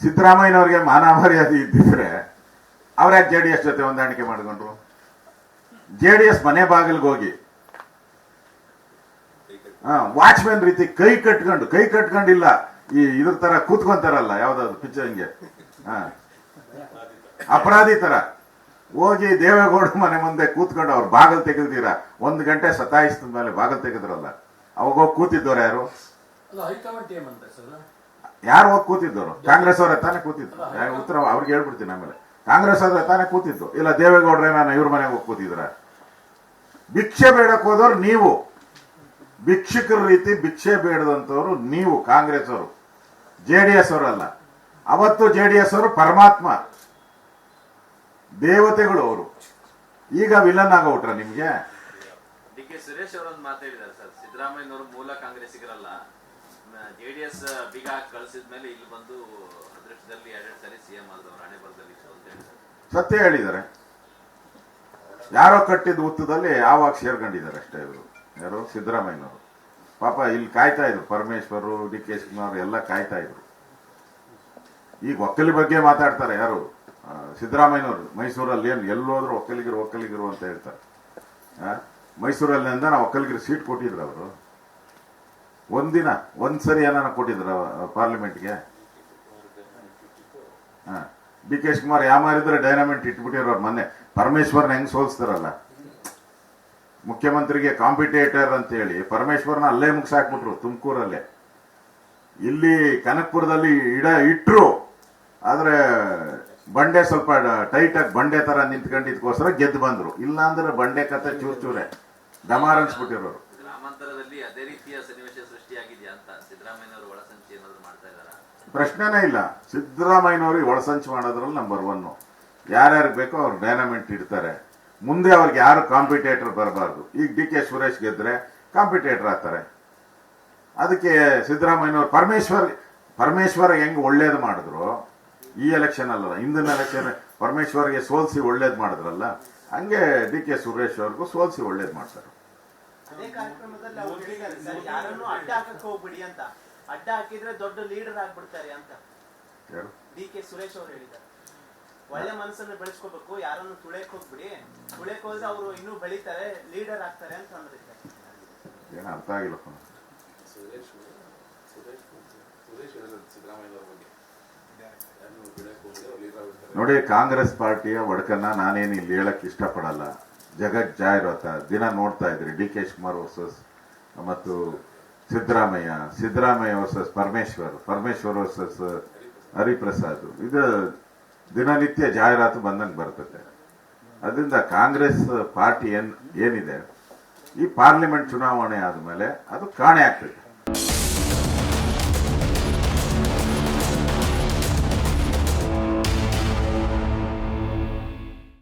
ಸಿದ್ದರಾಮಯ್ಯನವ್ರಿಗೆ ಮಾನ ಮರ್ಯಾದೆ ಇದ್ದಿದ್ರೆ ಅವ್ರ್ಯಾಕೆ JDS ಜೊತೆ ಹೊಂದಾಣಿಕೆ ಮಾಡಿಕೊಂಡ್ರು? JDS ಮನೆ ಬಾಗಿಲಿಗೆ ಹೋಗಿ ವಾಚ್ಮ್ಯಾನ್ ರೀತಿ ಕೈ ಕಟ್ಕೊಂಡಿಲ್ಲ, ಈ ಇದ್ರ ತರ ಕೂತ್ಕೊಂತಾರಲ್ಲ ಯಾವ್ದಾದ್ರು ಪಿಕ್ಚರ್ ಹಿಂಗೆ ಅಪರಾಧಿ ತರ ಹೋಗಿ ದೇವೇಗೌಡ ಮನೆ ಮುಂದೆ ಕೂತ್ಕೊಂಡು ಅವ್ರು ಬಾಗಲ್ ತೆಗೆದಿದ್ದೀರಾ, 1 ಗಂಟೆ ಸತಾಯಿಸಿದ ಮೇಲೆ ಬಾಗಲ್ ತೆಗೆದ್ರಲ್ಲ, ಅವಾಗ ಹೋಗಿ ಕೂತಿದ್ದವ್ರು ಯಾರು? ಯಾರು ಹೋಗಿ ಕೂತಿದ್ದವರು? ಕಾಂಗ್ರೆಸ್ ಅವರೇ ತಾನೇ ಕೂತಿದ್ರು. ಉತ್ತರ ಅವ್ರಿಗೆ ಹೇಳ್ಬಿಡ್ತೀನಿ ಆಮೇಲೆ. ಕಾಂಗ್ರೆಸ್ ಅವರೇ ತಾನೇ ಕೂತಿದ್ದು, ಇಲ್ಲ ದೇವೇಗೌಡ್ರೆ ನಾನು ಇವ್ರ ಮನೆಗೆ ಹೋಗಿ ಕೂತಿದ್ರ? ಭಿಕ್ಷೆ ಬೇಡಕ್ ಹೋದವ್ರು ನೀವು, ಭಿಕ್ಷುಕರ ರೀತಿ ಭಿಕ್ಷೆ ಬೇಡದಂತವ್ರು ನೀವು ಕಾಂಗ್ರೆಸ್ ಅವರು, JDS ಅವರಲ್ಲ. ಅವತ್ತು JDS ಅವರು ಪರಮಾತ್ಮ ದೇವತೆಗಳು ಅವರು, ಈಗ ವಿಲನ್ ಆಗೋಟ್ರ ನಿಮ್ಗೆ? DK ಸುರೇಶ್ ಅವರೊಂದು ಮಾತಾಡಿದ್ದಾರೆ ಸರ್, ಸಿದ್ದರಾಮಯ್ಯನವರು ಮೂಲ ಕಾಂಗ್ರೆಸ್ಸಿಗರಲ್ಲ, JDS ಬೀಗ ಕಳಿಸಿದ ಮೇಲೆ ಇಲ್ಲಿ ಬಂದು ಅದೃಷ್ಟದಲ್ಲಿ 2 ಸರಿ CM ಆದವರು ಹಣೆ ಬರದಲ್ಲಿ ಸತ್ಯ ಹೇಳಿದ್ದಾರೆ. ಯಾರೋ ಕಟ್ಟಿದ ಹುತ್ತದಲ್ಲಿ ಯಾವಾಗ ಸೇರ್ಕೊಂಡಿದ್ದಾರೆ ಅಷ್ಟೇ ಇವರು. ಯಾರು? ಸಿದ್ದರಾಮಯ್ಯನವರು. ಪಾಪ ಇಲ್ಲಿ ಕಾಯ್ತಾ ಇದ್ರು, ಪರಮೇಶ್ವರು, DK ಶಿವಕುಮಾರ್ ಎಲ್ಲ ಕಾಯ್ತಾ ಇದ್ರು. ಈಗ ಒಕ್ಕಲಿ ಬಗ್ಗೆ ಮಾತಾಡ್ತಾರೆ ಯಾರು? ಸಿದ್ದರಾಮಯ್ಯನವರು. ಮೈಸೂರಲ್ಲಿ ಏನು ಎಲ್ಲೋದ್ರು ಒಕ್ಕಲಿಗರು ಅಂತ ಹೇಳ್ತಾರೆ. ಮೈಸೂರಲ್ಲಿಂದ ನಾವು ಒಕ್ಕಲಿಗರು ಸೀಟ್ ಕೊಟ್ಟಿದ್ರು ಅವರು. ಒಂದ್ಸರಿ ಏನಾನ ಕೊಟ್ಟಿದ್ರ ಪಾರ್ಲಿಮೆಂಟ್ಗೆ? DK ಶಿವಕುಮಾರ್ ಯಾಮಾರಿದ್ರೆ ಡೈನಾಮೆಂಟ್ ಇಟ್ಬಿಟ್ಟಿರೋರು. ಮೊನ್ನೆ ಪರಮೇಶ್ವರ್ನ ಹೆಂಗ್ ಸೋಲ್ಸ್ತಾರಲ್ಲ, ಮುಖ್ಯಮಂತ್ರಿಗೆ ಕಾಂಪಿಟೇಟರ್ ಅಂತ ಹೇಳಿ ಪರಮೇಶ್ವರ್ನ ಅಲ್ಲೇ ಮುಗಿಸಾಕ್ಬಿಟ್ರು ತುಮಕೂರಲ್ಲೇ. ಇಲ್ಲಿ ಕನಕಪುರದಲ್ಲಿ ಇಟ್ರು, ಆದ್ರೆ ಬಂಡೆ ಸ್ವಲ್ಪ ಟೈಟ್ ಆಗಿ ಬಂಡೆ ತರ ನಿಂತ್ಕೊಂಡಿದ್ಕೋಸ್ಕರ ಗೆದ್ದು ಬಂದ್ರು. ಇಲ್ಲ ಅಂದ್ರೆ ಬಂಡೆ ಕತೆ ಚೂರೇ ಡಮಾರ್ ಅನ್ಸ್ಬಿಟ್ಟಿರೋರು. ಗ್ರಾಮಾಂತರದಲ್ಲಿ ಅದೇ ರೀತಿಯ ಸನ್ನಿವೇಶ ಸೃಷ್ಟಿಯಾಗಿದೆಯಾ ಅಂತ ಸಿದ್ದರಾಮಯ್ಯನವರು ಒಳಸಂಚು ಏನಾದ್ರು ಮಾಡ್ತಾ ಇದ್ದಾರಾ? ಪ್ರಶ್ನೆನೇ ಇಲ್ಲ. ಸಿದ್ದರಾಮಯ್ಯನವ್ರಿಗೆ ಒಳಸಂಚು ಮಾಡೋದ್ರಲ್ಲಿ ನಂಬರ್ 1. ಯಾರ್ಯಾರಿಗೆ ಬೇಕೋ ಅವ್ರು ಡೈನಾಮೆಂಟ್ ಇಡ್ತಾರೆ. ಮುಂದೆ ಅವ್ರಿಗೆ ಯಾರು ಕಾಂಪಿಟೇಟರ್ ಬರಬಾರ್ದು. ಈಗ DK ಸುರೇಶ್ ಗೆದ್ರೆ ಕಾಂಪಿಟೇಟರ್ ಆಗ್ತಾರೆ. ಅದಕ್ಕೆ ಸಿದ್ದರಾಮಯ್ಯನವರು ಪರಮೇಶ್ವರ್ ಹೆಂಗ್ ಒಳ್ಳೇದು ಮಾಡಿದ್ರು ಈ ಎಲೆಕ್ಷನ್ ಅಲ್ಲ, ಹಿಂದಿನ ಎಲೆಕ್ಷನ್ ಪರಮೇಶ್ವರ್ಗೆ ಸೋಲ್ಸಿ ಒಳ್ಳೇದು ಮಾಡಿದ್ರಲ್ಲ, ಹಂಗೆ DK ಸುರೇಶ್ ಅವ್ರಿಗೂ ಸೋಲ್ಸಿ ಒಳ್ಳೇದು ಮಾಡ್ತಾರೆ. ಅದೇ ಕಾರ್ಯಕ್ರಮದಲ್ಲಿ ಅವ್ರು ಹೇಳಿದ್ದಾರೆ ಸರ್, ಯಾರನ್ನು ಅಡ್ಡ ಹಾಕಕ್ ಹೋಗ್ಬಿಡಿ ಅಂತ, ಅಡ್ಡ ಹಾಕಿದ್ರೆ ದೊಡ್ಡ ಲೀಡರ್ ಆಗ್ಬಿಡ್ತಾರೆ ಅಂತ DK ಸುರೇಶ್ ಅವರು ಹೇಳಿದ್ದಾರೆ. ಒಳ್ಳೆ ಮನಸ್ಸನ್ನು ಬೆಳೆಸ್ಕೋಬೇಕು, ಯಾರನ್ನು ತುಳಿಯಕ್ ಹೋಗ್ಬಿಡಿ, ತುಳಿಯಕ್ ಹೋದ್ರೆ ಅವರು ಇನ್ನೂ ಬೆಳಿತಾರೆ, ಲೀಡರ್ ಆಗ್ತಾರೆ ಅಂತ ಅಂದಿದ್ದಾರೆ. ಏನು ಅರ್ಥ ಆಗಿಲ್ಲಪ್ಪ. ನೋಡಿ, ಕಾಂಗ್ರೆಸ್ ಪಾರ್ಟಿಯ ಒಡಕನ್ನ ನಾನೇನು ಇಲ್ಲಿ ಹೇಳಕ್ ಇಷ್ಟಪಡಲ್ಲ. ಜಗತ್ ಜಾಹೀರಾತ ದಿನ ನೋಡ್ತಾ ಇದ್ರಿ. DK ಶಿವಕುಮಾರ್ ವರ್ಸಸ್ ಮತ್ತು ಸಿದ್ದರಾಮಯ್ಯ ವರ್ಸಸ್ ಪರಮೇಶ್ವರ್ ವರ್ಸಸ್ ಹರಿಪ್ರಸಾದ್. ಇದು ದಿನನಿತ್ಯ ಜಾಹೀರಾತು ಬಂದಂಗೆ ಬರ್ತದೆ. ಅದರಿಂದ ಕಾಂಗ್ರೆಸ್ ಪಾರ್ಟಿ ಏನಿದೆ ಈ ಪಾರ್ಲಿಮೆಂಟ್ ಚುನಾವಣೆ ಆದ್ಮೇಲೆ ಅದು ಕಾಣೆ ಆಗ್ತದೆ.